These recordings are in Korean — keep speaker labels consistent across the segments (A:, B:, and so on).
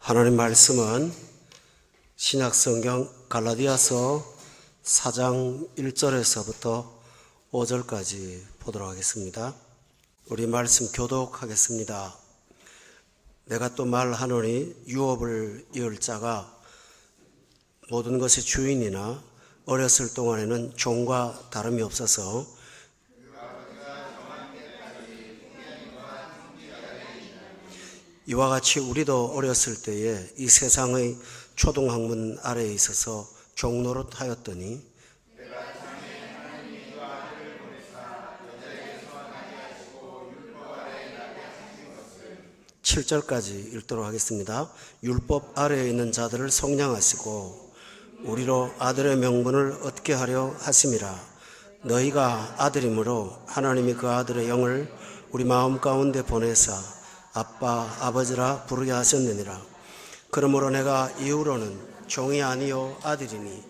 A: 하나님 말씀은 신약성경 갈라디아서 4장 1절에서부터 5절까지 보도록 하겠습니다. 우리 말씀 교독하겠습니다. 내가 또 말하노니 유업을 이을 자가 모든 것의 주인이나 어렸을 동안에는 종과 다름이 없어서 이와 같이 우리도 어렸을 때에 이 세상의 초등학문 아래에 있어서 종노릇 하였더니 7절까지 읽도록 하겠습니다. 율법 아래에 있는 자들을 속량하시고 우리로 아들의 명분을 얻게 하려 하심이라. 너희가 아들이므로 하나님이 그 아들의 영을 우리 마음 가운데 보내사 아빠 아버지라 부르게 하셨느니라. 그러므로 내가 이후로는 종이 아니요 아들이니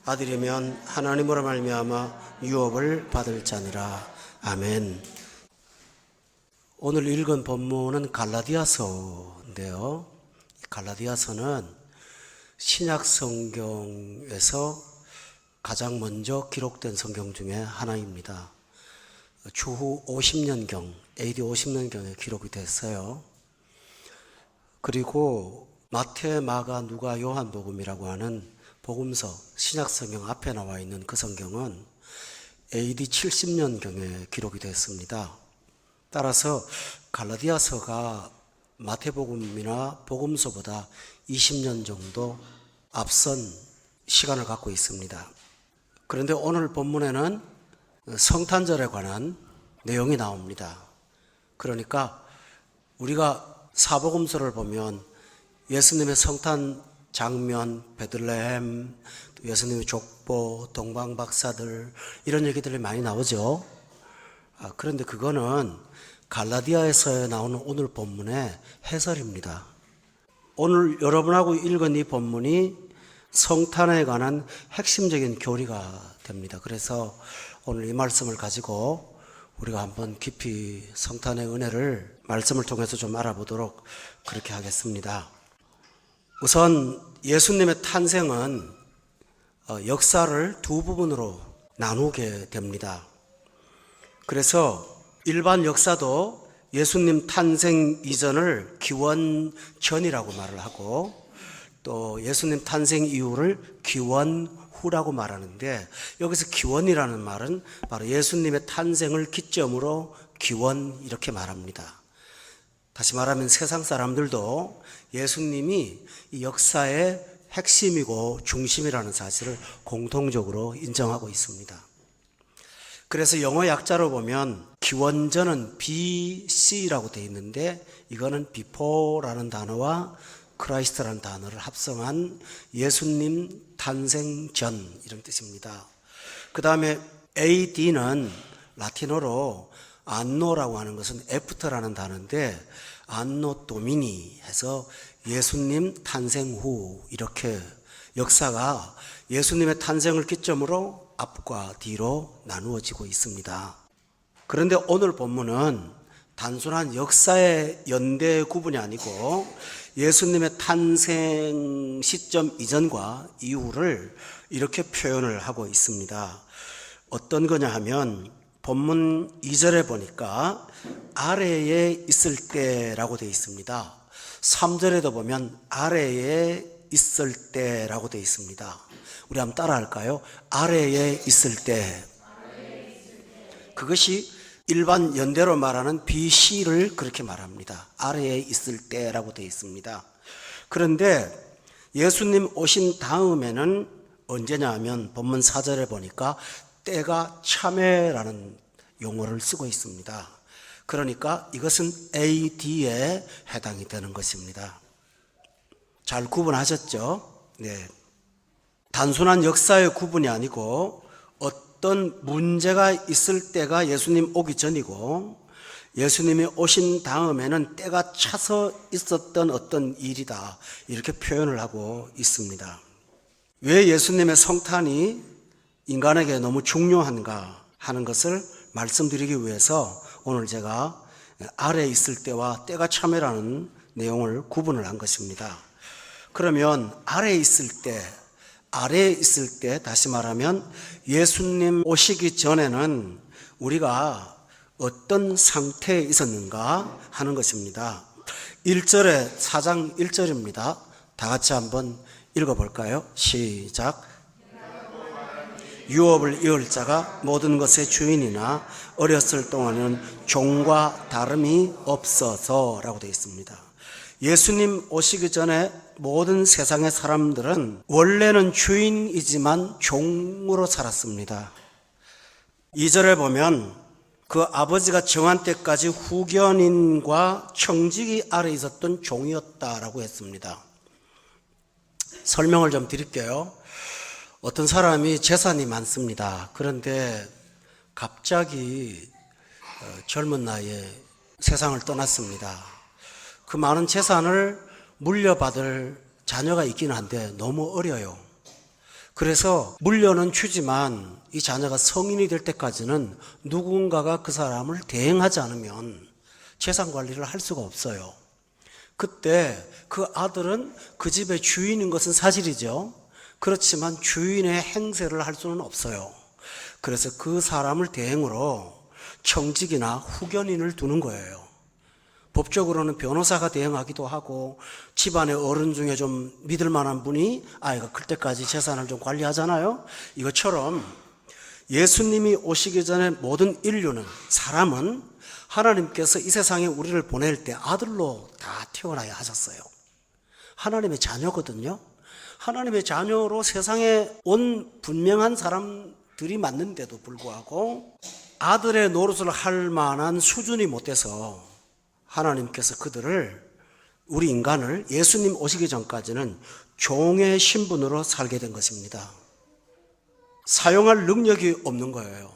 A: 아들이면 하나님으로 말미암아 유업을 받을 자니라. 아멘. 오늘 읽은 본문은 갈라디아서인데요. 갈라디아서는 신약 성경에서 가장 먼저 기록된 성경 중에 하나입니다. 주후 50년경, AD 50년경에 기록이 됐어요. 그리고 마태, 마가, 누가, 요한복음이라고 하는 복음서, 신약성경 앞에 나와 있는 그 성경은 AD 70년경에 기록이 됐습니다. 따라서 갈라디아서가 마태복음이나 복음서보다 20년 정도 앞선 시간을 갖고 있습니다. 그런데 오늘 본문에는 성탄절에 관한 내용이 나옵니다. 그러니까 우리가 사복음서를 보면 예수님의 성탄 장면, 베들레헴, 예수님의 족보, 동방박사들 이런 얘기들이 많이 나오죠. 그런데 그거는 갈라디아에서 나오는 오늘 본문의 해설입니다. 오늘 여러분하고 읽은 이 본문이 성탄에 관한 핵심적인 교리가 됩니다. 그래서 오늘 이 말씀을 가지고 우리가 한번 깊이 성탄의 은혜를 말씀을 통해서 좀 알아보도록 그렇게 하겠습니다. 우선 예수님의 탄생은 역사를 두 부분으로 나누게 됩니다. 그래서 일반 역사도 예수님 탄생 이전을 기원전이라고 말을 하고 또 예수님 탄생 이후를 기원후라고 말하는데 여기서 기원이라는 말은 바로 예수님의 탄생을 기점으로 기원 이렇게 말합니다. 다시 말하면 세상 사람들도 예수님이 이 역사의 핵심이고 중심이라는 사실을 공통적으로 인정하고 있습니다. 그래서 영어 약자로 보면 기원전은 BC라고 되어 있는데 이거는 before라는 단어와 크라이스트라는 단어를 합성한 예수님 탄생 전 이런 뜻입니다. 그 다음에 AD는 라틴어로 안노라고 하는 것은 애프터라는 단어인데 안노 도미니 해서 예수님 탄생 후 이렇게 역사가 예수님의 탄생을 기점으로 앞과 뒤로 나누어지고 있습니다. 그런데 오늘 본문은 단순한 역사의 연대 구분이 아니고 예수님의 탄생 시점 이전과 이후를 이렇게 표현을 하고 있습니다. 어떤 거냐 하면 본문 2절에 보니까 아래에 있을 때라고 되어 있습니다. 3절에도 보면 아래에 있을 때라고 되어 있습니다. 우리 한번 따라 할까요? 아래에 있을 때. 그것이 일반 연대로 말하는 BC를 그렇게 말합니다. 아래에 있을 때라고 되어 있습니다. 그런데 예수님 오신 다음에는 언제냐 하면 본문 4절에 보니까 때가 참회라는 용어를 쓰고 있습니다. 그러니까 이것은 AD에 해당이 되는 것입니다. 잘 구분하셨죠? 네. 단순한 역사의 구분이 아니고 어떤 문제가 있을 때가 예수님 오기 전이고 예수님이 오신 다음에는 때가 차서 있었던 어떤 일이다 이렇게 표현을 하고 있습니다. 왜 예수님의 성탄이 인간에게 너무 중요한가 하는 것을 말씀드리기 위해서 오늘 제가 아래에 있을 때와 때가 참회라는 내용을 구분을 한 것입니다. 그러면 아래에 있을 때 다시 말하면 예수님 오시기 전에는 우리가 어떤 상태에 있었는가 하는 것입니다. 1절에 4장 1절입니다. 다 같이 한번 읽어볼까요? 시작. 유업을 이을 자가 모든 것의 주인이나 어렸을 동안은 종과 다름이 없어서 라고 되어 있습니다. 예수님 오시기 전에 모든 세상의 사람들은 원래는 주인이지만 종으로 살았습니다. 2절에 보면 그 아버지가 정한 때까지 후견인과 청지기 아래에 있었던 종이었다라고 했습니다. 설명을 좀 드릴게요. 어떤 사람이 재산이 많습니다. 그런데 갑자기 젊은 나이에 세상을 떠났습니다. 그 많은 재산을 물려받을 자녀가 있기는 한데 너무 어려요. 그래서 물려는 주지만 이 자녀가 성인이 될 때까지는 누군가가 그 사람을 대행하지 않으면 재산 관리를 할 수가 없어요. 그때 그 아들은 그 집의 주인인 것은 사실이죠. 그렇지만 주인의 행세를 할 수는 없어요. 그래서 그 사람을 대행으로 청직이나 후견인을 두는 거예요. 법적으로는 변호사가 대행하기도 하고 집안의 어른 중에 좀 믿을 만한 분이 아이가 클 때까지 재산을 좀 관리하잖아요. 이것처럼 예수님이 오시기 전에 모든 인류는, 사람은 하나님께서 이 세상에 우리를 보낼 때 아들로 다 태어나야 하셨어요. 하나님의 자녀거든요. 하나님의 자녀로 세상에 온 분명한 사람들이 맞는데도 불구하고 아들의 노릇을 할 만한 수준이 못 돼서 하나님께서 그들을, 우리 인간을 예수님 오시기 전까지는 종의 신분으로 살게 된 것입니다. 사용할 능력이 없는 거예요.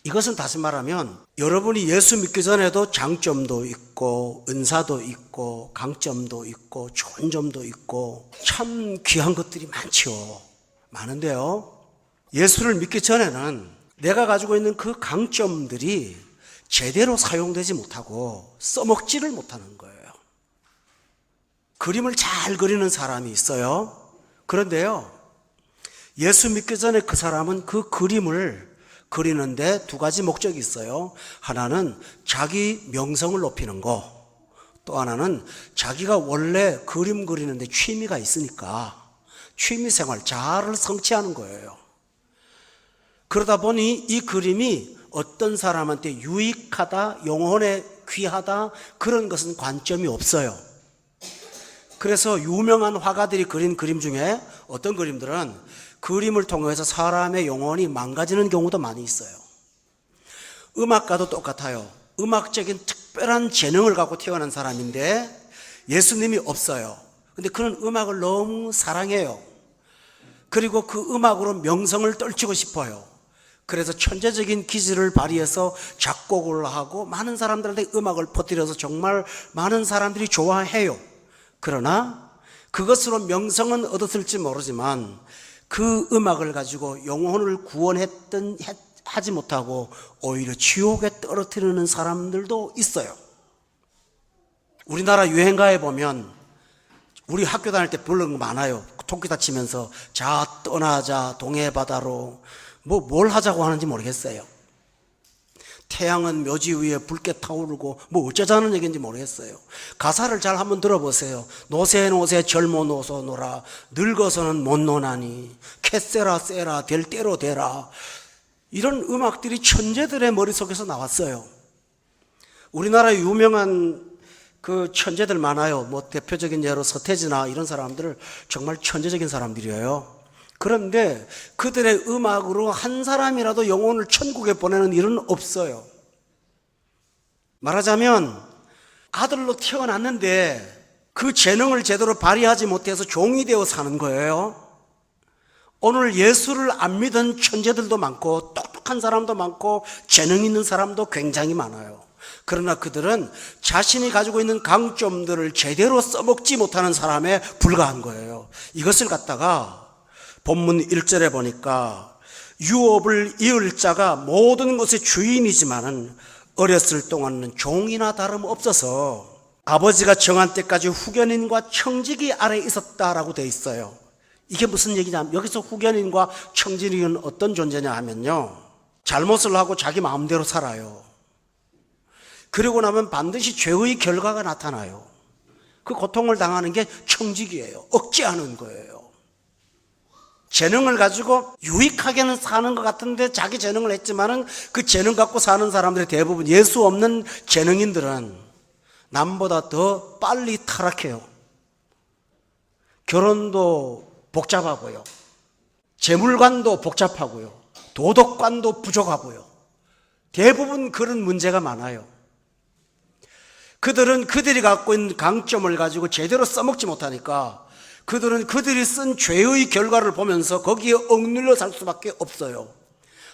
A: 이것은 다시 말하면 여러분이 예수 믿기 전에도 장점도 있고 은사도 있고 강점도 있고 좋은 점도 있고 참 귀한 것들이 많죠. 많은데요, 예수를 믿기 전에는 내가 가지고 있는 그 강점들이 제대로 사용되지 못하고 써먹지를 못하는 거예요. 그림을 잘 그리는 사람이 있어요. 그런데요, 예수 믿기 전에 그 사람은 그 그림을 그리는데 두 가지 목적이 있어요. 하나는 자기 명성을 높이는 거, 또 하나는 자기가 원래 그림 그리는데 취미가 있으니까 취미생활, 자아를 성취하는 거예요. 그러다 보니 이 그림이 어떤 사람한테 유익하다, 영혼에 귀하다, 그런 것은 관점이 없어요. 그래서 유명한 화가들이 그린 그림 중에 어떤 그림들은 그림을 통해서 사람의 영혼이 망가지는 경우도 많이 있어요. 음악가도 똑같아요. 음악적인 특별한 재능을 갖고 태어난 사람인데 예수님이 없어요. 근데 그는 음악을 너무 사랑해요. 그리고 그 음악으로 명성을 떨치고 싶어요. 그래서 천재적인 기질을 발휘해서 작곡을 하고 많은 사람들한테 음악을 퍼뜨려서 정말 많은 사람들이 좋아해요. 그러나 그것으로 명성은 얻었을지 모르지만 그 음악을 가지고 영혼을 하지 못하고 오히려 지옥에 떨어뜨리는 사람들도 있어요. 우리나라 유행가에 보면 우리 학교 다닐 때 부르는 거 많아요. 통기타 치면서 자 떠나자 동해 바다로, 뭘 하자고 하는지 모르겠어요. 태양은 묘지 위에 붉게 타오르고 어쩌자는 얘기인지 모르겠어요. 가사를 잘 한번 들어보세요. 노새 젊어 노소노라 늙어서는 못 노나니 캐세라 세라 될 대로 되라. 이런 음악들이 천재들의 머릿속에서 나왔어요. 우리나라 유명한 그 천재들 많아요. 대표적인 예로 서태지나 이런 사람들 정말 천재적인 사람들이에요. 그런데 그들의 음악으로 한 사람이라도 영혼을 천국에 보내는 일은 없어요. 말하자면 아들로 태어났는데 그 재능을 제대로 발휘하지 못해서 종이 되어 사는 거예요. 오늘 예수를 안 믿은 천재들도 많고 똑똑한 사람도 많고 재능 있는 사람도 굉장히 많아요. 그러나 그들은 자신이 가지고 있는 강점들을 제대로 써먹지 못하는 사람에 불과한 거예요. 이것을 갖다가 본문 1절에 보니까 유업을 이을 자가 모든 것의 주인이지만은 어렸을 동안은 종이나 다름없어서 아버지가 정한 때까지 후견인과 청지기 아래에 있었다라고 되어 있어요. 이게 무슨 얘기냐? 여기서 후견인과 청지기는 어떤 존재냐 하면요, 잘못을 하고 자기 마음대로 살아요. 그리고 나면 반드시 죄의 결과가 나타나요. 그 고통을 당하는 게 청지기예요. 억제하는 거예요. 재능을 가지고 유익하게는 사는 것 같은데 자기 재능을 했지만은 그 재능 갖고 사는 사람들이 대부분, 예수 없는 재능인들은 남보다 더 빨리 타락해요. 결혼도 복잡하고요, 재물관도 복잡하고요, 도덕관도 부족하고요. 대부분 그런 문제가 많아요. 그들은 그들이 갖고 있는 강점을 가지고 제대로 써먹지 못하니까 그들은 그들이 쓴 죄의 결과를 보면서 거기에 억눌려 살 수밖에 없어요.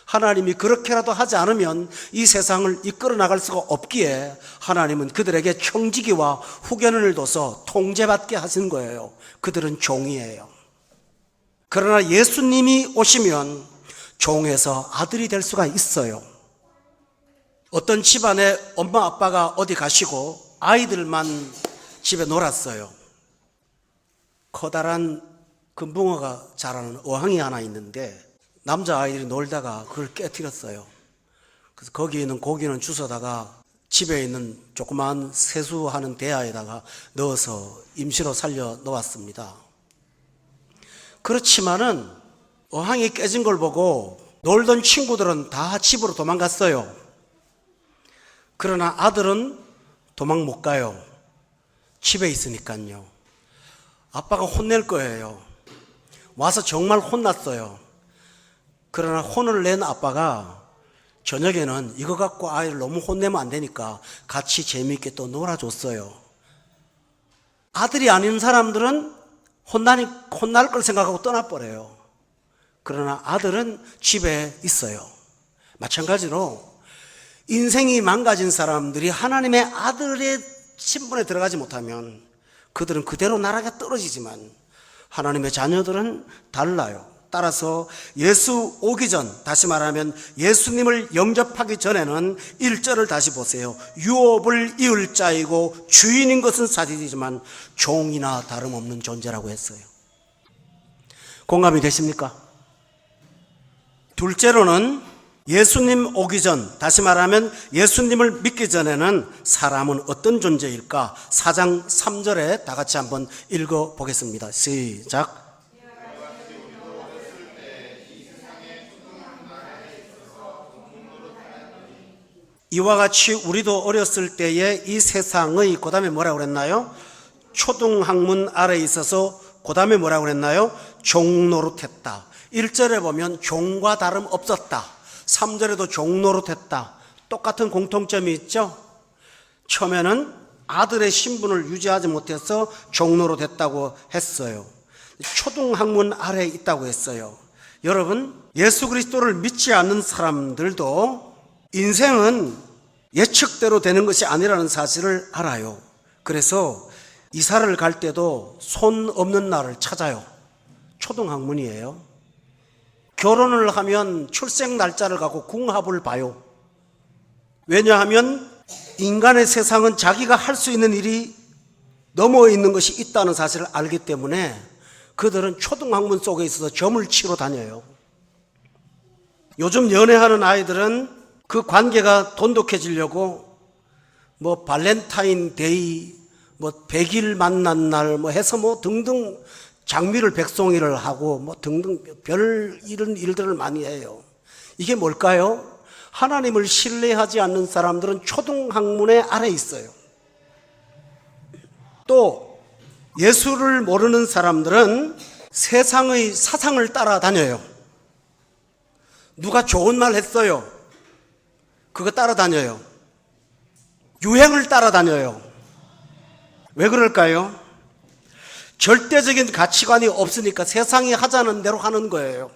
A: 하나님이 그렇게라도 하지 않으면 이 세상을 이끌어 나갈 수가 없기에 하나님은 그들에게 청지기와 후견을 둬서 통제받게 하신 거예요. 그들은 종이에요. 그러나 예수님이 오시면 종에서 아들이 될 수가 있어요. 어떤 집안에 엄마 아빠가 어디 가시고 아이들만 집에 놀았어요. 커다란 금붕어가 자라는 어항이 하나 있는데 남자아이들이 놀다가 그걸 깨뜨렸어요. 그래서 거기 있는 고기는 주워다가 집에 있는 조그만 세수하는 대야에다가 넣어서 임시로 살려 놓았습니다. 그렇지만은 어항이 깨진 걸 보고 놀던 친구들은 다 집으로 도망갔어요. 그러나 아들은 도망 못 가요. 집에 있으니까요. 아빠가 혼낼 거예요. 와서 정말 혼났어요. 그러나 혼을 낸 아빠가 저녁에는 이거 갖고 아이를 너무 혼내면 안 되니까 같이 재미있게 또 놀아줬어요. 아들이 아닌 사람들은 혼날 걸 생각하고 떠나버려요. 그러나 아들은 집에 있어요. 마찬가지로 인생이 망가진 사람들이 하나님의 아들의 신분에 들어가지 못하면 그들은 그대로 나라가 떨어지지만 하나님의 자녀들은 달라요. 따라서 예수 오기 전, 다시 말하면 예수님을 영접하기 전에는 1절을 다시 보세요. 유업을 이을 자이고 주인인 것은 사실이지만 종이나 다름없는 존재라고 했어요. 공감이 되십니까? 둘째로는 예수님 오기 전, 다시 말하면 예수님을 믿기 전에는 사람은 어떤 존재일까? 4장 3절에 다 같이 한번 읽어보겠습니다. 시작. 이와 같이 우리도 어렸을 때에 이 세상의, 그 다음에 뭐라고 그랬나요? 초등학문 아래에 있어서 그 다음에 뭐라고 그랬나요? 종노릇했다. 1절에 보면 종과 다름 없었다. 3절에도 종노릇했다. 똑같은 공통점이 있죠? 처음에는 아들의 신분을 유지하지 못해서 종노릇했다고 했어요. 초등학문 아래에 있다고 했어요. 여러분, 예수 그리스도를 믿지 않는 사람들도 인생은 예측대로 되는 것이 아니라는 사실을 알아요. 그래서 이사를 갈 때도 손 없는 날을 찾아요. 초등학문이에요. 결혼을 하면 출생 날짜를 갖고 궁합을 봐요. 왜냐하면 인간의 세상은 자기가 할 수 있는 일이 넘어 있는 것이 있다는 사실을 알기 때문에 그들은 초등학문 속에 있어서 점을 치러 다녀요. 요즘 연애하는 아이들은 그 관계가 돈독해지려고 뭐 발렌타인데이, 뭐 100일 만난 날 뭐 해서 뭐 등등 장미를 백송이를 하고 뭐 등등 별 이런 일들을 많이 해요. 이게 뭘까요? 하나님을 신뢰하지 않는 사람들은 초등학문의 아래에 있어요. 또 예수를 모르는 사람들은 세상의 사상을 따라다녀요. 누가 좋은 말 했어요. 그거 따라다녀요. 유행을 따라다녀요. 왜 그럴까요? 절대적인 가치관이 없으니까 세상이 하자는 대로 하는 거예요.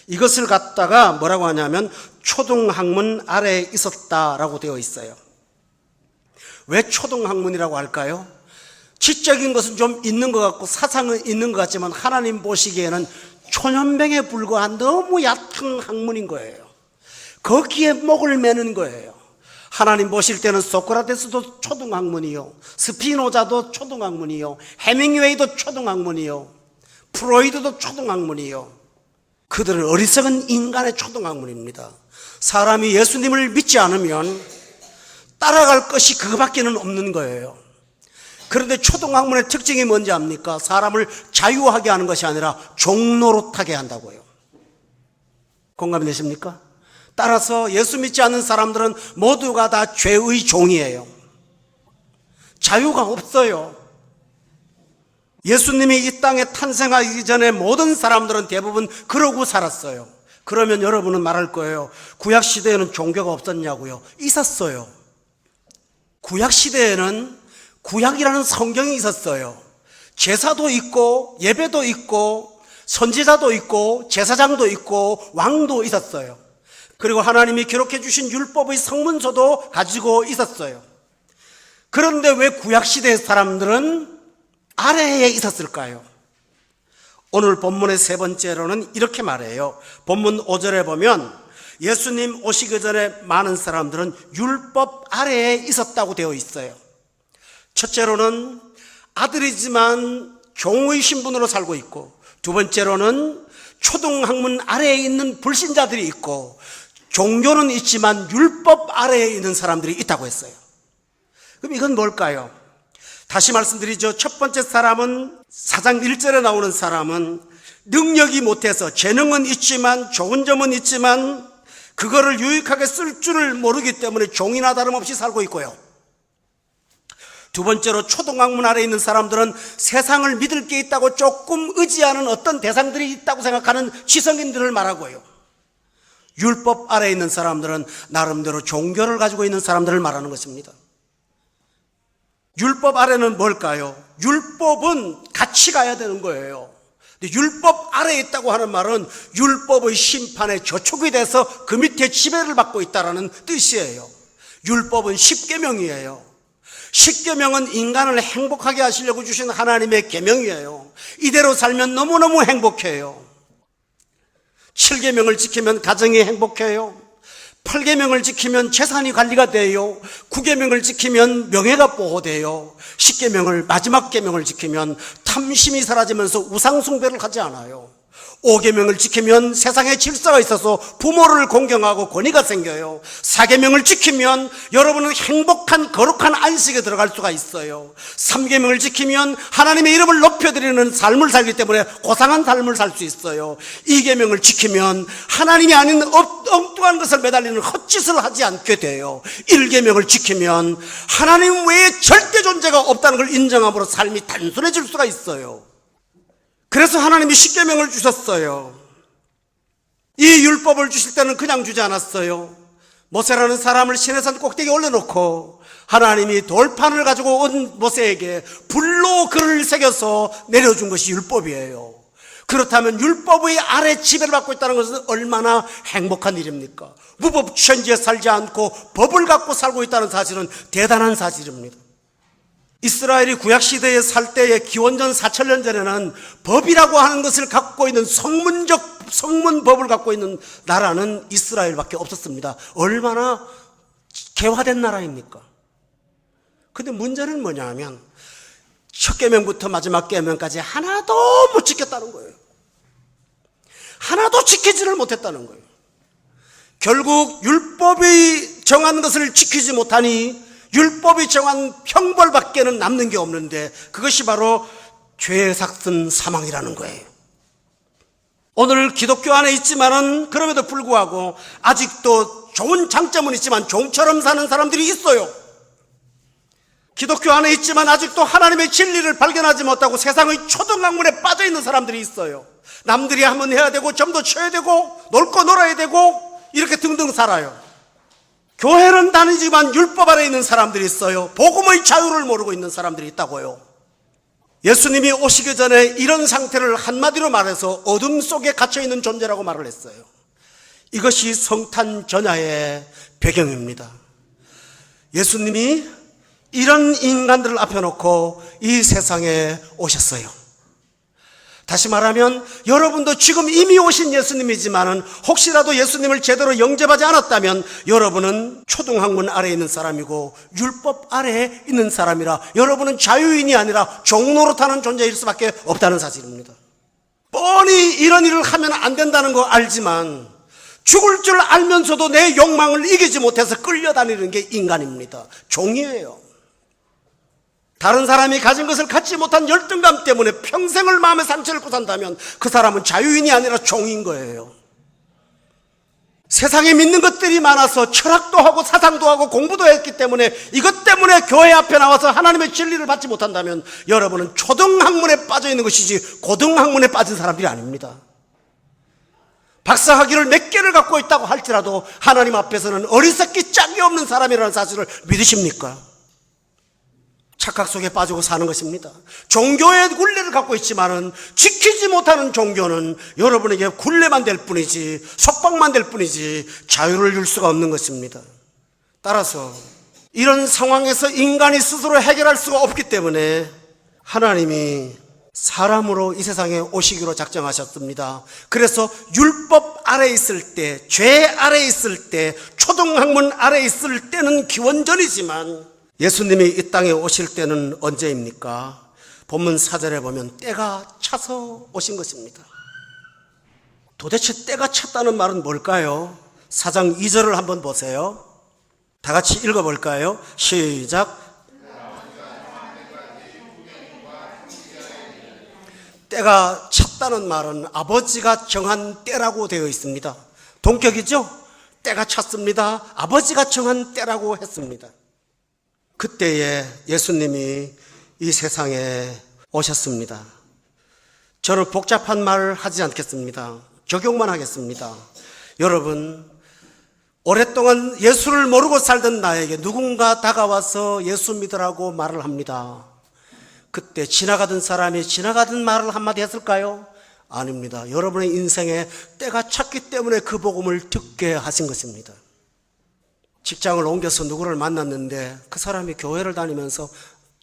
A: 이것을 갖다가 뭐라고 하냐면 초등학문 아래에 있었다라고 되어 있어요. 왜 초등학문이라고 할까요? 지적인 것은 좀 있는 것 같고 사상은 있는 것 같지만 하나님 보시기에는 초년병에 불과한 너무 얕은 학문인 거예요. 거기에 목을 매는 거예요. 하나님 보실 때는 소크라테스도 초등학문이요, 스피노자도 초등학문이요, 해밍웨이도 초등학문이요, 프로이드도 초등학문이요. 그들은 어리석은 인간의 초등학문입니다. 사람이 예수님을 믿지 않으면 따라갈 것이 그거밖에는 없는 거예요. 그런데 초등학문의 특징이 뭔지 압니까? 사람을 자유하게 하는 것이 아니라 종노릇하게 한다고요. 공감이 되십니까? 따라서 예수 믿지 않는 사람들은 모두가 다 죄의 종이에요. 자유가 없어요. 예수님이 이 땅에 탄생하기 전에 모든 사람들은 대부분 그러고 살았어요. 그러면 여러분은 말할 거예요. 구약시대에는 종교가 없었냐고요? 있었어요. 구약시대에는 구약이라는 성경이 있었어요. 제사도 있고 예배도 있고 선지자도 있고 제사장도 있고 왕도 있었어요. 그리고 하나님이 기록해 주신 율법의 성문서도 가지고 있었어요. 그런데 왜 구약시대의 사람들은 아래에 있었을까요? 오늘 본문의 세 번째로는 이렇게 말해요. 본문 5절에 보면 예수님 오시기 전에 많은 사람들은 율법 아래에 있었다고 되어 있어요. 첫째로는 아들이지만 종의 신분으로 살고 있고, 두 번째로는 초등학문 아래에 있는 불신자들이 있고, 종교는 있지만 율법 아래에 있는 사람들이 있다고 했어요. 그럼 이건 뭘까요? 다시 말씀드리죠. 첫 번째 사람은 4장 1절에 나오는 사람은 능력이 못해서, 재능은 있지만 좋은 점은 있지만 그거를 유익하게 쓸 줄을 모르기 때문에 종이나 다름없이 살고 있고요. 두 번째로 초등학문 아래에 있는 사람들은 세상을 믿을 게 있다고 조금 의지하는 어떤 대상들이 있다고 생각하는 지성인들을 말하고요. 율법 아래에 있는 사람들은 나름대로 종교를 가지고 있는 사람들을 말하는 것입니다. 율법 아래는 뭘까요? 율법은 같이 가야 되는 거예요. 근데 율법 아래에 있다고 하는 말은 율법의 심판에 저촉이 돼서 그 밑에 지배를 받고 있다는 뜻이에요. 율법은 십계명이에요. 십계명은 인간을 행복하게 하시려고 주신 하나님의 계명이에요. 이대로 살면 너무너무 행복해요. 7계명을 지키면 가정이 행복해요. 8계명을 지키면 재산이 관리가 돼요. 9계명을 지키면 명예가 보호돼요. 10계명을, 마지막 계명을 지키면 탐심이 사라지면서 우상숭배를 하지 않아요. 5계명을 지키면 세상에 질서가 있어서 부모를 공경하고 권위가 생겨요. 4계명을 지키면 여러분은 행복한 거룩한 안식에 들어갈 수가 있어요. 3계명을 지키면 하나님의 이름을 높여드리는 삶을 살기 때문에 고상한 삶을 살 수 있어요. 2계명을 지키면 하나님이 아닌 엉뚱한 것을 매달리는 헛짓을 하지 않게 돼요. 1계명을 지키면 하나님 외에 절대 존재가 없다는 걸 인정함으로 삶이 단순해질 수가 있어요. 그래서 하나님이 십계명을 주셨어요. 이 율법을 주실 때는 그냥 주지 않았어요. 모세라는 사람을 시내산 꼭대기에 올려놓고 하나님이 돌판을 가지고 온 모세에게 불로 글을 새겨서 내려준 것이 율법이에요. 그렇다면 율법의 아래 지배를 받고 있다는 것은 얼마나 행복한 일입니까? 무법천지에 살지 않고 법을 갖고 살고 있다는 사실은 대단한 사실입니다. 이스라엘이 구약시대에 살 때의 기원전 4000년 전에는 법이라고 하는 것을 갖고 있는 성문법을 갖고 있는 나라는 이스라엘밖에 없었습니다. 얼마나 개화된 나라입니까? 근데 문제는 뭐냐 하면 첫 계명부터 마지막 계명까지 하나도 못 지켰다는 거예요. 하나도 지키지를 못했다는 거예요. 결국 율법이 정한 것을 지키지 못하니 율법이 정한 형벌밖에는 남는 게 없는데 그것이 바로 죄의 삭슨 사망이라는 거예요. 오늘 기독교 안에 있지만은 그럼에도 불구하고 아직도 좋은 장점은 있지만 종처럼 사는 사람들이 있어요. 기독교 안에 있지만 아직도 하나님의 진리를 발견하지 못하고 세상의 초등학문에 빠져 있는 사람들이 있어요. 남들이 하면 해야 되고 점도 쳐야 되고 놀 거 놀아야 되고 이렇게 등등 살아요. 교회는 다니지만 율법 아래 있는 사람들이 있어요. 복음의 자유를 모르고 있는 사람들이 있다고요. 예수님이 오시기 전에 이런 상태를 한마디로 말해서 어둠 속에 갇혀있는 존재라고 말을 했어요. 이것이 성탄 전야의 배경입니다. 예수님이 이런 인간들을 앞에 놓고 이 세상에 오셨어요. 다시 말하면 여러분도 지금 이미 오신 예수님이지만은 혹시라도 예수님을 제대로 영접하지 않았다면 여러분은 초등학문 아래에 있는 사람이고 율법 아래에 있는 사람이라 여러분은 자유인이 아니라 종노릇하는 존재일 수밖에 없다는 사실입니다. 뻔히 이런 일을 하면 안 된다는 거 알지만 죽을 줄 알면서도 내 욕망을 이기지 못해서 끌려다니는 게 인간입니다. 종이에요. 다른 사람이 가진 것을 갖지 못한 열등감 때문에 평생을 마음의 상처를 입고 산다면 그 사람은 자유인이 아니라 종인 거예요. 세상에 믿는 것들이 많아서 철학도 하고 사상도 하고 공부도 했기 때문에 이것 때문에 교회 앞에 나와서 하나님의 진리를 받지 못한다면 여러분은 초등학문에 빠져 있는 것이지 고등학문에 빠진 사람들이 아닙니다. 박사학위를 몇 개를 갖고 있다고 할지라도 하나님 앞에서는 어리석기 짝이 없는 사람이라는 사실을 믿으십니까? 착각 속에 빠지고 사는 것입니다. 종교의 굴레를 갖고 있지만은 지키지 못하는 종교는 여러분에게 굴레만 될 뿐이지 속박만 될 뿐이지 자유를 줄 수가 없는 것입니다. 따라서 이런 상황에서 인간이 스스로 해결할 수가 없기 때문에 하나님이 사람으로 이 세상에 오시기로 작정하셨습니다. 그래서 율법 아래에 있을 때, 죄 아래에 있을 때, 초등학문 아래에 있을 때는 기원전이지만 예수님이 이 땅에 오실 때는 언제입니까? 본문 4절에 보면 때가 차서 오신 것입니다. 도대체 때가 찼다는 말은 뭘까요? 4장 2절을 한번 보세요. 다 같이 읽어볼까요? 시작. 때가 찼다는 말은 아버지가 정한 때라고 되어 있습니다. 동격이죠? 때가 찼습니다. 아버지가 정한 때라고 했습니다. 그때에 예수님이 이 세상에 오셨습니다. 저는 복잡한 말을 하지 않겠습니다. 적용만 하겠습니다. 여러분, 오랫동안 예수를 모르고 살던 나에게 누군가 다가와서 예수 믿으라고 말을 합니다. 그때 지나가던 사람이 지나가던 말을 한마디 했을까요? 아닙니다. 여러분의 인생에 때가 찼기 때문에 그 복음을 듣게 하신 것입니다. 직장을 옮겨서 누구를 만났는데 그 사람이 교회를 다니면서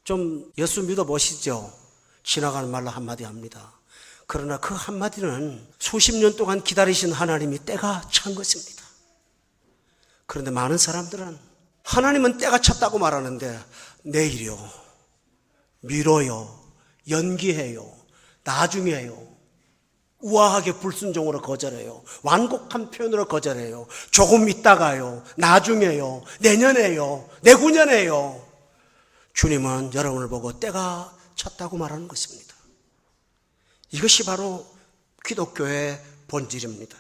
A: 좀 예수 믿어보시죠. 지나가는 말로 한마디 합니다. 그러나 그 한마디는 수십 년 동안 기다리신 하나님이 때가 찬 것입니다. 그런데 많은 사람들은 하나님은 때가 찼다고 말하는데 내일이요, 미뤄요, 연기해요, 나중에요, 우아하게 불순종으로 거절해요. 완곡한 표현으로 거절해요. 조금 있다가요, 나중에요, 내년에요, 내후년에요. 주님은 여러분을 보고 때가 찼다고 말하는 것입니다. 이것이 바로 기독교의 본질입니다.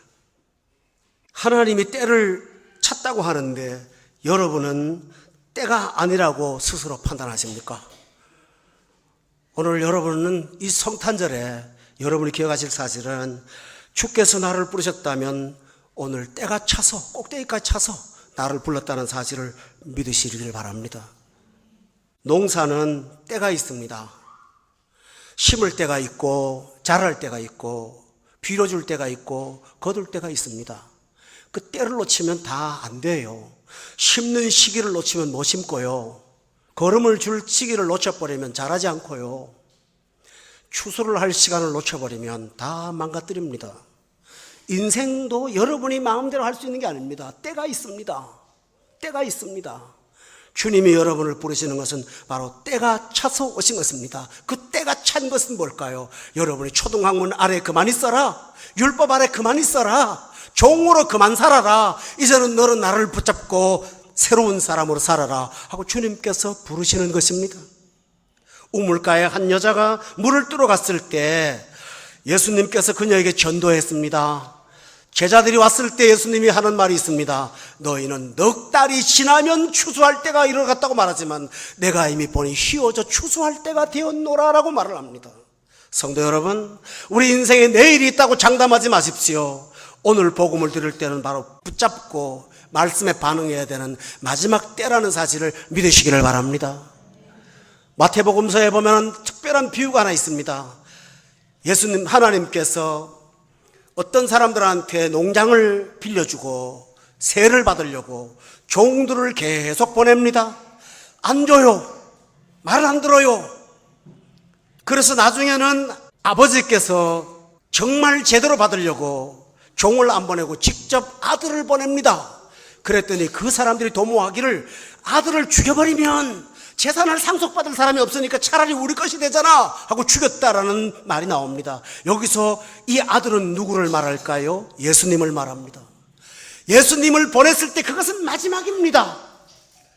A: 하나님이 때를 찼다고 하는데 여러분은 때가 아니라고 스스로 판단하십니까? 오늘 여러분은 이 성탄절에 여러분이 기억하실 사실은 주께서 나를 부르셨다면 오늘 때가 차서 꼭대기까지 차서 나를 불렀다는 사실을 믿으시길 바랍니다. 농사는 때가 있습니다. 심을 때가 있고 자랄 때가 있고 빌어줄 때가 있고 거둘 때가 있습니다. 그 때를 놓치면 다 안 돼요. 심는 시기를 놓치면 못 심고요. 거름을 줄 시기를 놓쳐버리면 자라지 않고요. 추수를 할 시간을 놓쳐버리면 다 망가뜨립니다. 인생도 여러분이 마음대로 할 수 있는 게 아닙니다. 때가 있습니다. 때가 있습니다. 주님이 여러분을 부르시는 것은 바로 때가 차서 오신 것입니다. 그 때가 찬 것은 뭘까요? 여러분이 초등학문 아래 그만 있어라. 율법 아래 그만 있어라. 종으로 그만 살아라. 이제는 너는 나를 붙잡고 새로운 사람으로 살아라 하고 주님께서 부르시는 것입니다. 우물가에 한 여자가 물을 뜨러 갔을 때 예수님께서 그녀에게 전도했습니다. 제자들이 왔을 때 예수님이 하는 말이 있습니다. 너희는 넉 달이 지나면 추수할 때가 이르렀다고 말하지만 내가 이미 보니 희어져 추수할 때가 되었노라라고 말을 합니다. 성도 여러분, 우리 인생에 내일이 있다고 장담하지 마십시오. 오늘 복음을 들을 때는 바로 붙잡고 말씀에 반응해야 되는 마지막 때라는 사실을 믿으시기를 바랍니다. 마태복음서에 보면 특별한 비유가 하나 있습니다. 예수님, 하나님께서 어떤 사람들한테 농장을 빌려주고 세를 받으려고 종들을 계속 보냅니다. 안 줘요. 말을 안 들어요. 그래서 나중에는 아버지께서 정말 제대로 받으려고 종을 안 보내고 직접 아들을 보냅니다. 그랬더니 그 사람들이 도모하기를 아들을 죽여버리면 재산을 상속받을 사람이 없으니까 차라리 우리 것이 되잖아 하고 죽였다라는 말이 나옵니다. 여기서 이 아들은 누구를 말할까요? 예수님을 말합니다. 예수님을 보냈을 때 그것은 마지막입니다.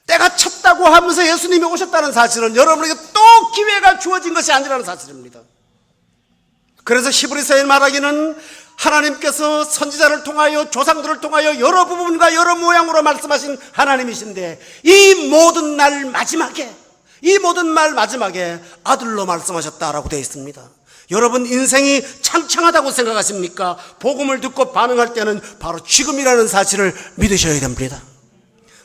A: 때가 찼다고 하면서 예수님이 오셨다는 사실은 여러분에게 또 기회가 주어진 것이 아니라는 사실입니다. 그래서 히브리서에 말하기는 하나님께서 선지자를 통하여 조상들을 통하여 여러 부분과 여러 모양으로 말씀하신 하나님이신데 이 모든 말 마지막에 아들로 말씀하셨다라고 되어 있습니다. 여러분 인생이 창창하다고 생각하십니까? 복음을 듣고 반응할 때는 바로 지금이라는 사실을 믿으셔야 됩니다.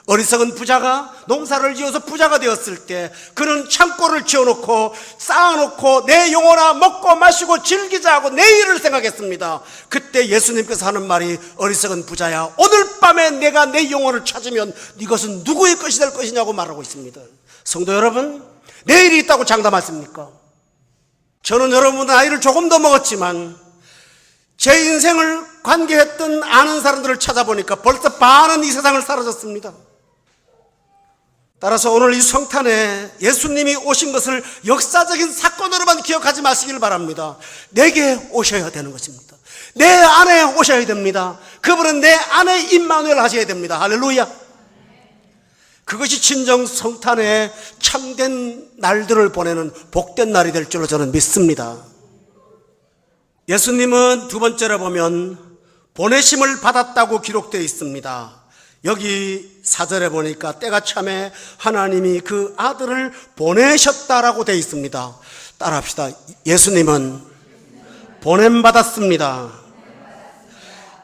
A: 어리석은 부자가 농사를 지어서 부자가 되었을 때 그는 창고를 지어놓고 쌓아놓고 내 영혼아 먹고 마시고 즐기자 하고 내일을 생각했습니다. 그때 예수님께서 하는 말이 어리석은 부자야 오늘 밤에 내가 내 영혼을 찾으면 이것은 누구의 것이 될 것이냐고 말하고 있습니다. 성도 여러분, 내일이 있다고 장담하십니까? 저는 여러분 나이를 조금 더 먹었지만 제 인생을 관계했던 아는 사람들을 찾아보니까 벌써 반은 이 세상을 사라졌습니다. 따라서 오늘 이 성탄에 예수님이 오신 것을 역사적인 사건으로만 기억하지 마시길 바랍니다. 내게 오셔야 되는 것입니다. 내 안에 오셔야 됩니다. 그분은 내 안에 임마누엘 하셔야 됩니다. 할렐루야. 그것이 진정 성탄의 참된 날들을 보내는 복된 날이 될 줄로 저는 믿습니다. 예수님은 두 번째로 보면 보내심을 받았다고 기록되어 있습니다. 여기 4절에 보니까 때가 참에 하나님이 그 아들을 보내셨다라고 되어 있습니다. 따라합시다. 예수님은 보냄받았습니다.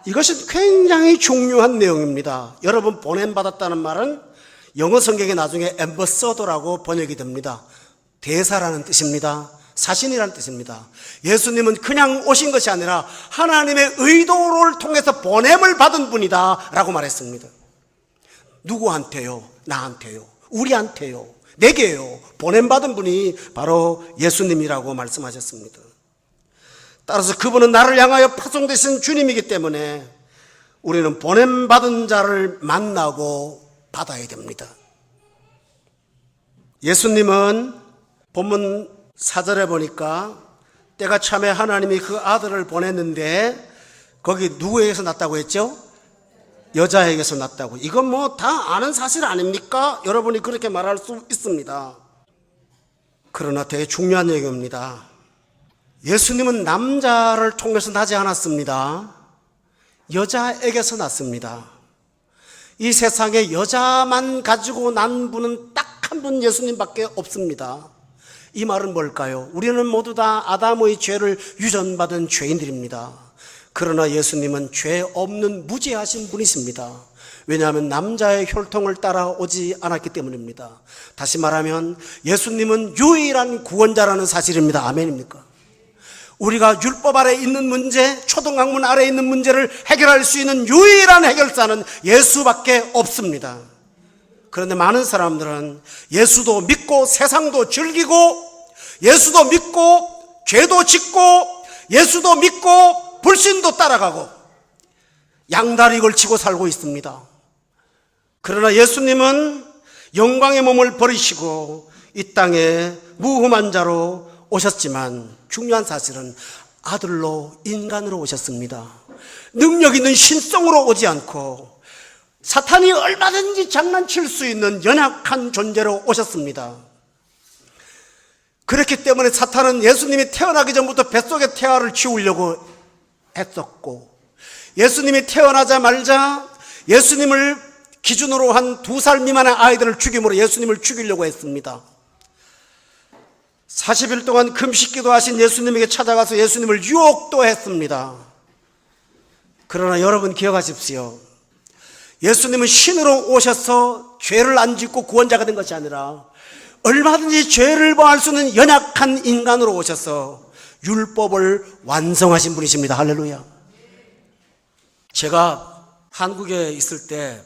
A: 이것은 굉장히 중요한 내용입니다. 여러분 보냄받았다는 말은 영어 성경에 나중에 엠버서더라고 번역이 됩니다. 대사라는 뜻입니다. 사신이라는 뜻입니다. 예수님은 그냥 오신 것이 아니라 하나님의 의도를 통해서 보냄을 받은 분이다 라고 말했습니다. 누구한테요? 나한테요? 우리한테요? 내게요? 보냄받은 분이 바로 예수님이라고 말씀하셨습니다. 따라서 그분은 나를 향하여 파송되신 주님이기 때문에 우리는 보냄받은 자를 만나고 받아야 됩니다. 예수님은 본문 4절에 보니까 때가 참에 하나님이 그 아들을 보냈는데 거기 누구에게서 났다고 했죠? 여자에게서 났다고. 이건 뭐 다 아는 사실 아닙니까? 여러분이 그렇게 말할 수 있습니다. 그러나 되게 중요한 얘기입니다. 예수님은 남자를 통해서 나지 않았습니다. 여자에게서 났습니다. 이 세상에 여자만 가지고 난 분은 딱 한 분 예수님밖에 없습니다. 이 말은 뭘까요? 우리는 모두 다 아담의 죄를 유전받은 죄인들입니다. 그러나 예수님은 죄 없는 무죄하신 분이십니다. 왜냐하면 남자의 혈통을 따라오지 않았기 때문입니다. 다시 말하면 예수님은 유일한 구원자라는 사실입니다. 아멘입니까? 우리가 율법 아래 있는 문제, 초등학문 아래 있는 문제를 해결할 수 있는 유일한 해결사는 예수밖에 없습니다. 그런데 많은 사람들은 예수도 믿고 세상도 즐기고 예수도 믿고 죄도 짓고 예수도 믿고 불신도 따라가고 양다리 걸치고 살고 있습니다. 그러나 예수님은 영광의 몸을 버리시고 이 땅에 무흠한 자로 오셨지만 중요한 사실은 아들로 인간으로 오셨습니다. 능력 있는 신성으로 오지 않고 사탄이 얼마든지 장난칠 수 있는 연약한 존재로 오셨습니다. 그렇기 때문에 사탄은 예수님이 태어나기 전부터 뱃속에 태아를 치우려고 했었고 예수님이 태어나자마자 예수님을 기준으로 한 2살 미만의 아이들을 죽임으로 예수님을 죽이려고 했습니다. 40일 동안 금식기도 하신 예수님에게 찾아가서 예수님을 유혹도 했습니다. 그러나 여러분 기억하십시오. 예수님은 신으로 오셔서 죄를 안 짓고 구원자가 된 것이 아니라 얼마든지 죄를 범할 수 있는 연약한 인간으로 오셔서 율법을 완성하신 분이십니다. 할렐루야. 제가 한국에 있을 때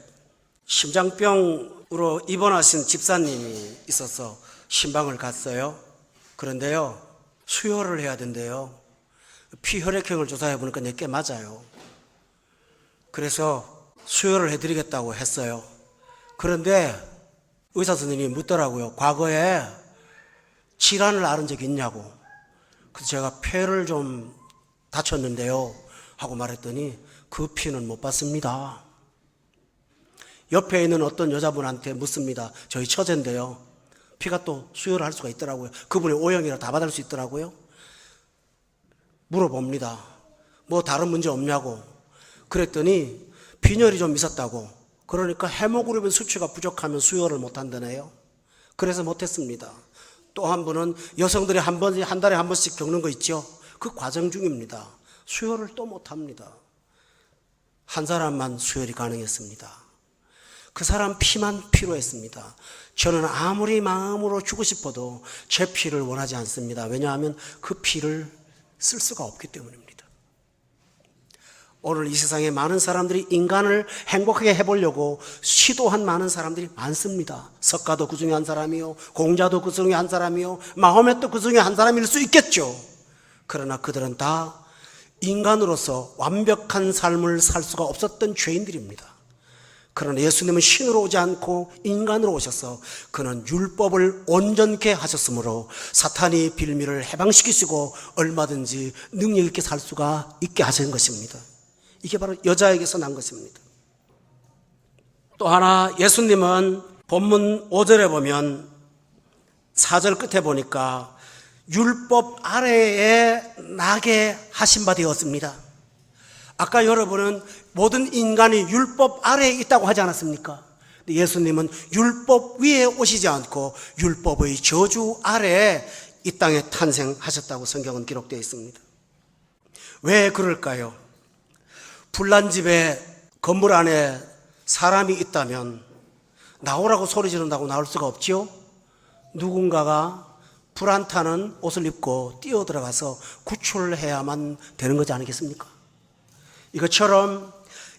A: 심장병으로 입원하신 집사님이 있어서 신방을 갔어요. 그런데요, 수혈을 해야 된대요. 피혈액형을 조사해 보니까 내게 맞아요. 그래서 수혈을 해드리겠다고 했어요. 그런데 의사 선생님이 묻더라고요. 과거에 질환을 앓은 적이 있냐고. 그래서 제가 폐를 좀 다쳤는데요 하고 말했더니 그 피는 못 받습니다. 옆에 있는 어떤 여자분한테 묻습니다. 저희 처제인데요, 피가 또 수혈을 할 수가 있더라고요. 그분이 O형이라 다 받을 수 있더라고요. 물어봅니다. 뭐 다른 문제 없냐고. 그랬더니 빈혈이 좀 있었다고. 그러니까 헤모글로빈 수치가 부족하면 수혈을 못 한다네요. 그래서 못했습니다. 또 한 분은 여성들이 한 달에 한 번씩 겪는 거 있죠. 그 과정 중입니다. 수혈을 또 못합니다. 한 사람만 수혈이 가능했습니다. 그 사람 피만 필요했습니다. 저는 아무리 마음으로 주고 싶어도 제 피를 원하지 않습니다. 왜냐하면 그 피를 쓸 수가 없기 때문입니다. 오늘 이 세상에 많은 사람들이 인간을 행복하게 해보려고 시도한 많은 사람들이 많습니다. 석가도 그 중에 한 사람이요, 공자도 그 중에 한 사람이요, 마호멧도 그 중에 한 사람일 수 있겠죠. 그러나 그들은 다 인간으로서 완벽한 삶을 살 수가 없었던 죄인들입니다. 그러나 예수님은 신으로 오지 않고 인간으로 오셔서 그는 율법을 온전케 하셨으므로 사탄이 빌미를 해방시키시고 얼마든지 능력 있게 살 수가 있게 하신 것입니다. 이게 바로 여자에게서 난 것입니다. 또 하나, 예수님은 본문 5절에 보면 4절 끝에 보니까 율법 아래에 나게 하신 바 되었습니다. 아까 여러분은 모든 인간이 율법 아래에 있다고 하지 않았습니까? 예수님은 율법 위에 오시지 않고 율법의 저주 아래에 이 땅에 탄생하셨다고 성경은 기록되어 있습니다. 왜 그럴까요? 불난 집에 건물 안에 사람이 있다면 나오라고 소리 지른다고 나올 수가 없지요? 누군가가 불 안 타는 옷을 입고 뛰어 들어가서 구출해야만 되는 거지 않겠습니까? 이것처럼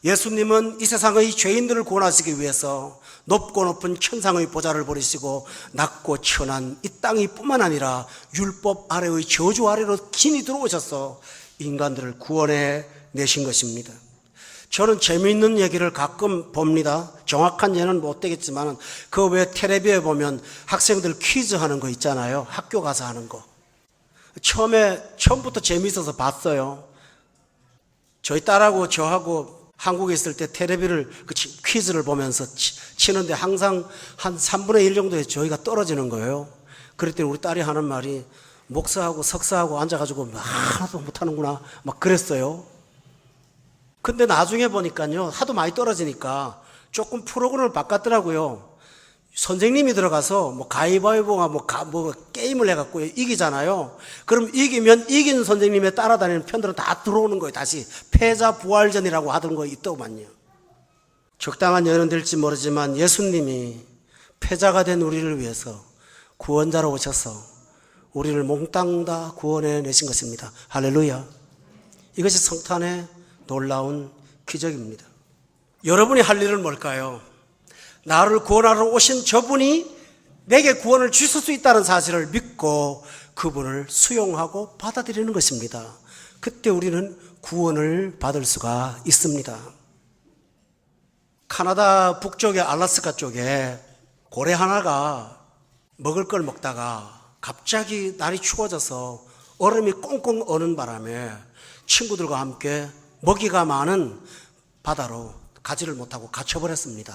A: 예수님은 이 세상의 죄인들을 구원하시기 위해서 높고 높은 천상의 보좌를 버리시고 낮고 천한 이 땅이 뿐만 아니라 율법 아래의 저주 아래로 긴히 들어오셔서 인간들을 구원해 내신 것입니다. 저는 재미있는 얘기를 가끔 봅니다. 정확한 예는 못 되겠지만 그 외 텔레비에 보면 학생들 퀴즈 하는 거 있잖아요. 학교 가서 하는 거. 처음부터 재미있어서 봤어요. 저희 딸하고 저하고 한국에 있을 때 텔레비를 퀴즈를 보면서 치는데 항상 한 3분의 1 정도에 저희가 떨어지는 거예요. 그랬더니 우리 딸이 하는 말이 목사하고 석사하고 앉아가지고 하나도 못하는구나 막 그랬어요. 근데 나중에 보니까요, 하도 많이 떨어지니까 조금 프로그램을 바꿨더라고요. 선생님이 들어가서 뭐 가위바위보가 뭐 게임을 해갖고 이기잖아요. 그럼 이기면 이긴 선생님에 따라다니는 편들은 다 들어오는 거예요. 다시 패자 부활전이라고 하던 거 있더만요. 적당한 예는 될지 모르지만 예수님이 패자가 된 우리를 위해서 구원자로 오셔서 우리를 몽땅 다 구원해 내신 것입니다. 할렐루야. 이것이 성탄의 놀라운 기적입니다. 여러분이 할 일은 뭘까요? 나를 구원하러 오신 저분이 내게 구원을 주실 수 있다는 사실을 믿고 그분을 수용하고 받아들이는 것입니다. 그때 우리는 구원을 받을 수가 있습니다. 카나다 북쪽의 알래스카 쪽에 고래 하나가 먹을 걸 먹다가 갑자기 날이 추워져서 얼음이 꽁꽁 어는 바람에 친구들과 함께 먹이가 많은 바다로 가지를 못하고 갇혀버렸습니다.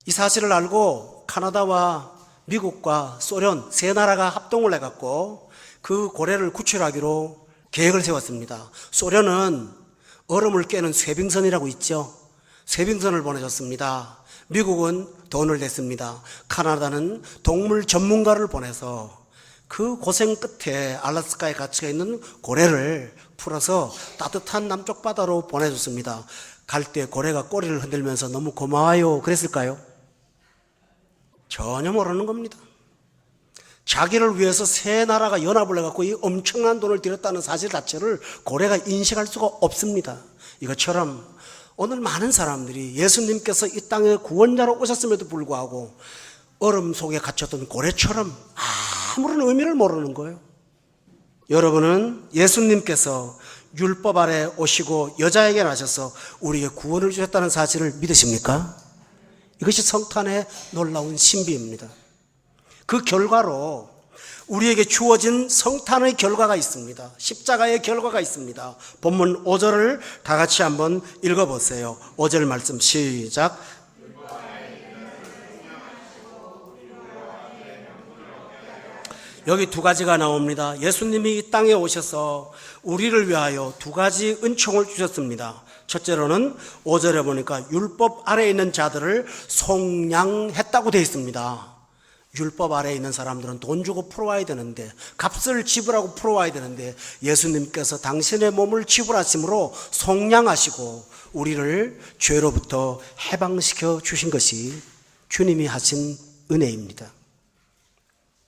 A: 이 사실을 알고 카나다와 미국과 소련 세 나라가 합동을 해갖고 그 고래를 구출하기로 계획을 세웠습니다. 소련은 얼음을 깨는 쇄빙선이라고 있죠. 쇄빙선을 보내줬습니다. 미국은 돈을 냈습니다. 카나다는 동물 전문가를 보내서 그 고생 끝에 알래스카에 갇혀 있는 고래를 풀어서 따뜻한 남쪽 바다로 보내줬습니다. 갈 때 고래가 꼬리를 흔들면서 너무 고마워요 그랬을까요? 전혀 모르는 겁니다. 자기를 위해서 세 나라가 연합을 해갖고 이 엄청난 돈을 들였다는 사실 자체를 고래가 인식할 수가 없습니다. 이것처럼 오늘 많은 사람들이 예수님께서 이 땅에 구원자로 오셨음에도 불구하고 얼음 속에 갇혔던 고래처럼 아무런 의미를 모르는 거예요. 여러분은 예수님께서 율법 아래 오시고 여자에게 나셔서 우리에게 구원을 주셨다는 사실을 믿으십니까? 이것이 성탄의 놀라운 신비입니다. 그 결과로 우리에게 주어진 성탄의 결과가 있습니다. 십자가의 결과가 있습니다. 본문 5절을 다 같이 한번 읽어보세요. 5절 말씀 시작. 여기 두 가지가 나옵니다. 예수님이 이 땅에 오셔서 우리를 위하여 두 가지 은총을 주셨습니다. 첫째로는 5절에 보니까 율법 아래에 있는 자들을 속량했다고 되어 있습니다. 율법 아래에 있는 사람들은 돈 주고 풀어와야 되는데, 값을 지불하고 풀어와야 되는데, 예수님께서 당신의 몸을 지불하심으로 속량하시고 우리를 죄로부터 해방시켜 주신 것이 주님이 하신 은혜입니다.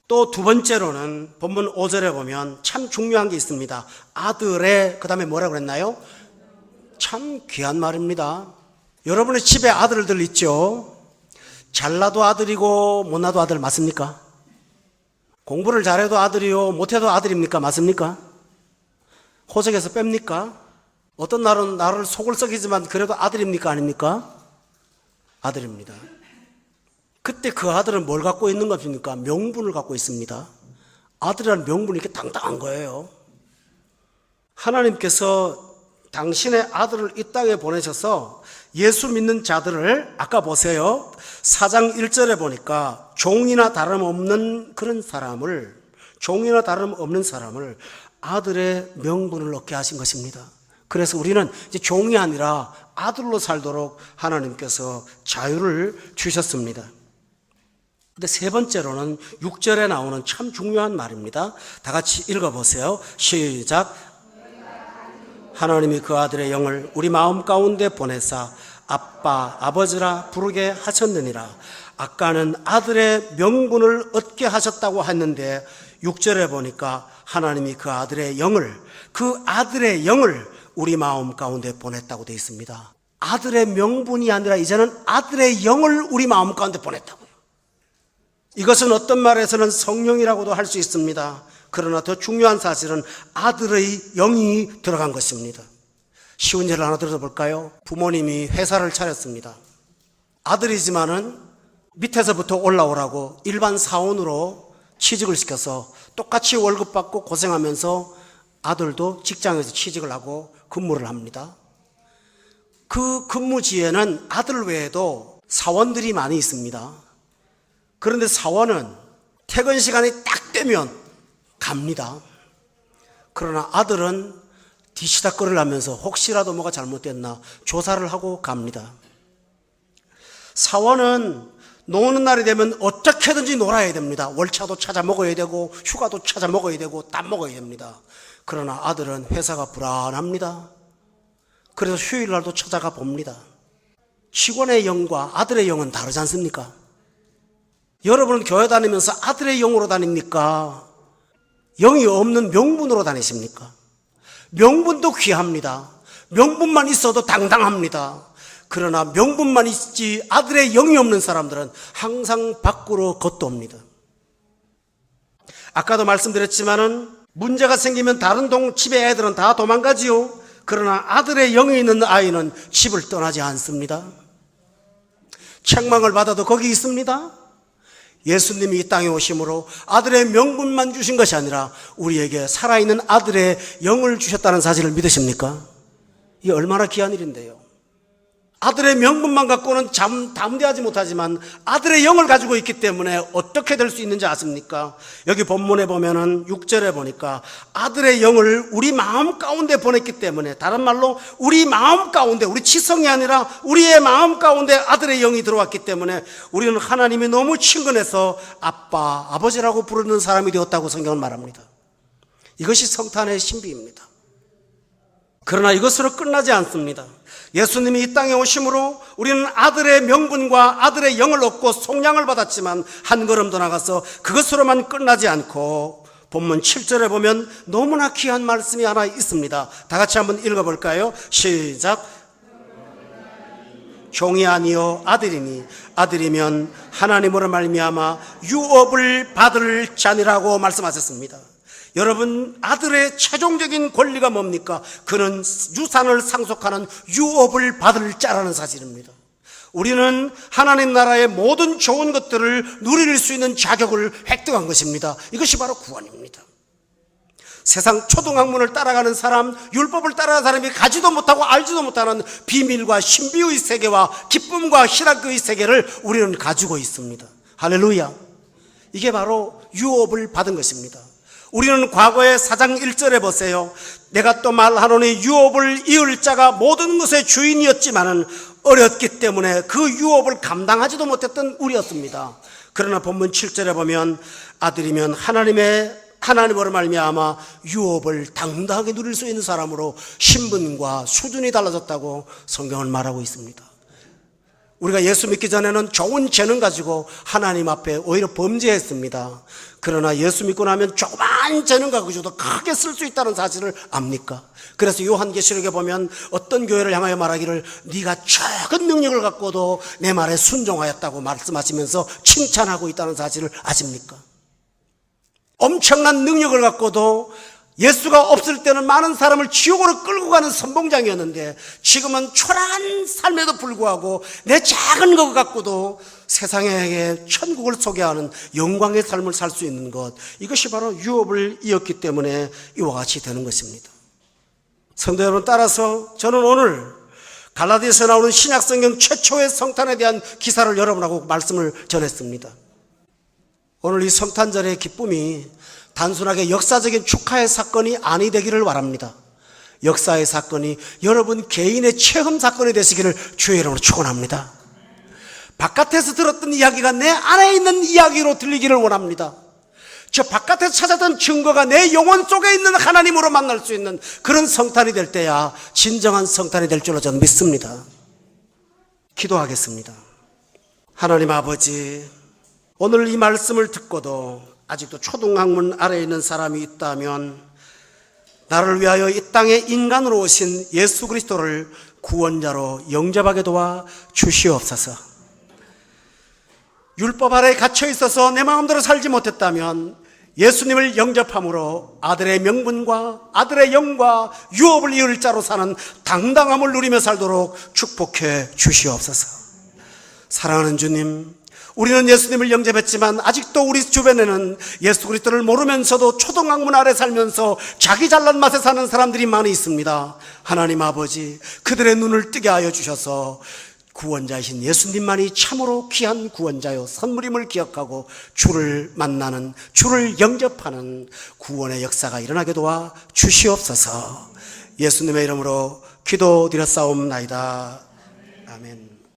A: 또 두 번째로는 본문 5절에 보면 참 중요한 게 있습니다. 아들의, 그 다음에 뭐라고 그랬나요? 참 귀한 말입니다. 여러분의 집에 아들들 있죠? 잘나도 아들이고 못나도 아들 맞습니까? 공부를 잘해도 아들이요 못해도 아들입니까? 맞습니까? 호적에서 뺍니까? 어떤 날은 나를 속을 썩이지만 그래도 아들입니까? 아닙니까? 아들입니다. 그때 그 아들은 뭘 갖고 있는 겁니까? 명분을 갖고 있습니다. 아들이라는 명분이 이렇게 당당한 거예요. 하나님께서 당신의 아들을 이 땅에 보내셔서 예수 믿는 자들을, 아까 보세요. 4장 1절에 보니까 종이나 다름없는 그런 사람을, 종이나 다름없는 사람을 아들의 명분을 얻게 하신 것입니다. 그래서 우리는 이제 종이 아니라 아들로 살도록 하나님께서 자유를 주셨습니다. 근데 세 번째로는 6절에 나오는 참 중요한 말입니다. 다 같이 읽어보세요. 시작. 하나님이 그 아들의 영을 우리 마음 가운데 보내사 아빠, 아버지라 부르게 하셨느니라. 아까는 아들의 명분을 얻게 하셨다고 했는데 6절에 보니까 하나님이 그 아들의 영을 우리 마음 가운데 보냈다고 되어 있습니다. 아들의 명분이 아니라 이제는 아들의 영을 우리 마음 가운데 보냈다고요. 이것은 어떤 말에서는 성령이라고도 할 수 있습니다. 그러나 더 중요한 사실은 아들의 영이 들어간 것입니다. 쉬운 예를 하나 들어볼까요? 부모님이 회사를 차렸습니다. 아들이지만은 밑에서부터 올라오라고 일반 사원으로 취직을 시켜서 똑같이 월급 받고 고생하면서 아들도 직장에서 취직을 하고 근무를 합니다. 그 근무지에는 아들 외에도 사원들이 많이 있습니다. 그런데 사원은 퇴근 시간이 딱 되면 갑니다. 그러나 아들은 뒤치다꺼리를 하면서 혹시라도 뭐가 잘못됐나 조사를 하고 갑니다. 사원은 노는 날이 되면 어떻게든지 놀아야 됩니다. 월차도 찾아 먹어야 되고 휴가도 찾아 먹어야 되고 다 먹어야 됩니다. 그러나 아들은 회사가 불안합니다. 그래서 휴일날도 찾아가 봅니다. 직원의 영과 아들의 영은 다르지 않습니까? 여러분은 교회 다니면서 아들의 영으로 다닙니까? 영이 없는 명분으로 다니십니까? 명분도 귀합니다. 명분만 있어도 당당합니다. 그러나 명분만 있지 아들의 영이 없는 사람들은 항상 밖으로 걷도옵니다. 아까도 말씀드렸지만은 문제가 생기면 다른 집의 애들은 다 도망가지요. 그러나 아들의 영이 있는 아이는 집을 떠나지 않습니다. 책망을 받아도 거기 있습니다. 예수님이 이 땅에 오심으로 아들의 명분만 주신 것이 아니라 우리에게 살아있는 아들의 영을 주셨다는 사실을 믿으십니까? 이게 얼마나 귀한 일인데요. 아들의 명분만 갖고는 담대하지 못하지만 아들의 영을 가지고 있기 때문에 어떻게 될 수 있는지 아십니까? 여기 본문에 보면은 6절에 보니까 아들의 영을 우리 마음 가운데 보냈기 때문에, 다른 말로 우리 마음 가운데, 우리 지성이 아니라 우리의 마음 가운데 아들의 영이 들어왔기 때문에 우리는 하나님이 너무 친근해서 아빠, 아버지라고 부르는 사람이 되었다고 성경은 말합니다. 이것이 성탄의 신비입니다. 그러나 이것으로 끝나지 않습니다. 예수님이 이 땅에 오심으로 우리는 아들의 명분과 아들의 영을 얻고 속량을 받았지만 한 걸음 더 나가서 그것으로만 끝나지 않고 본문 7절에 보면 너무나 귀한 말씀이 하나 있습니다. 다 같이 한번 읽어볼까요? 시작. 종이 아니요 아들이니 아들이면 하나님으로 말미암아 유업을 받을 자니라고 말씀하셨습니다. 여러분, 아들의 최종적인 권리가 뭡니까? 그는 유산을 상속하는 유업을 받을 자라는 사실입니다. 우리는 하나님 나라의 모든 좋은 것들을 누릴 수 있는 자격을 획득한 것입니다. 이것이 바로 구원입니다. 세상 초등학문을 따라가는 사람, 율법을 따라가는 사람이 가지도 못하고 알지도 못하는 비밀과 신비의 세계와 기쁨과 희락의 세계를 우리는 가지고 있습니다. 할렐루야. 이게 바로 유업을 받은 것입니다. 우리는 과거에 4장 1절에 보세요. 내가 또 말하노니 유업을 이을 자가 모든 것의 주인이었지만은 어렸기 때문에 그 유업을 감당하지도 못했던 우리였습니다. 그러나 본문 7절에 보면 아들이면 하나님으로 말미암아 유업을 당당하게 누릴 수 있는 사람으로 신분과 수준이 달라졌다고 성경은 말하고 있습니다. 우리가 예수 믿기 전에는 좋은 재능 가지고 하나님 앞에 오히려 범죄했습니다. 그러나 예수 믿고 나면 조그만 재능 가지고도 크게 쓸 수 있다는 사실을 압니까? 그래서 요한계시록에 보면 어떤 교회를 향하여 말하기를 네가 작은 능력을 갖고도 내 말에 순종하였다고 말씀하시면서 칭찬하고 있다는 사실을 아십니까? 엄청난 능력을 갖고도 예수가 없을 때는 많은 사람을 지옥으로 끌고 가는 선봉장이었는데 지금은 초라한 삶에도 불구하고 내 작은 것 갖고도 세상에게 천국을 소개하는 영광의 삶을 살 수 있는 것, 이것이 바로 유업을 이었기 때문에 이와 같이 되는 것입니다. 성도 여러분, 따라서 저는 오늘 갈라디아서에 나오는 신약성경 최초의 성탄에 대한 기사를 여러분하고 말씀을 전했습니다. 오늘 이 성탄절의 기쁨이 단순하게 역사적인 축하의 사건이 아니 되기를 바랍니다. 역사의 사건이 여러분 개인의 체험 사건이 되시기를 주의 이름으로 축원합니다. 바깥에서 들었던 이야기가 내 안에 있는 이야기로 들리기를 원합니다. 저 바깥에서 찾았던 증거가 내 영혼 속에 있는 하나님으로 만날 수 있는 그런 성탄이 될 때야 진정한 성탄이 될 줄로 저는 믿습니다. 기도하겠습니다. 하나님 아버지, 오늘 이 말씀을 듣고도 아직도 초등학문 아래에 있는 사람이 있다면 나를 위하여 이 땅에 인간으로 오신 예수 그리스도를 구원자로 영접하게 도와 주시옵소서. 율법 아래에 갇혀 있어서 내 마음대로 살지 못했다면 예수님을 영접함으로 아들의 명분과 아들의 영과 유업을 이을 자로 사는 당당함을 누리며 살도록 축복해 주시옵소서. 사랑하는 주님, 우리는 예수님을 영접했지만 아직도 우리 주변에는 예수 그리스도를 모르면서도 초등학문 아래 살면서 자기 잘난 맛에 사는 사람들이 많이 있습니다. 하나님 아버지, 그들의 눈을 뜨게 하여 주셔서 구원자이신 예수님만이 참으로 귀한 구원자요 선물임을 기억하고 주를 만나는, 주를 영접하는 구원의 역사가 일어나게 도와 주시옵소서. 예수님의 이름으로 기도드렸사옵나이다. 아멘.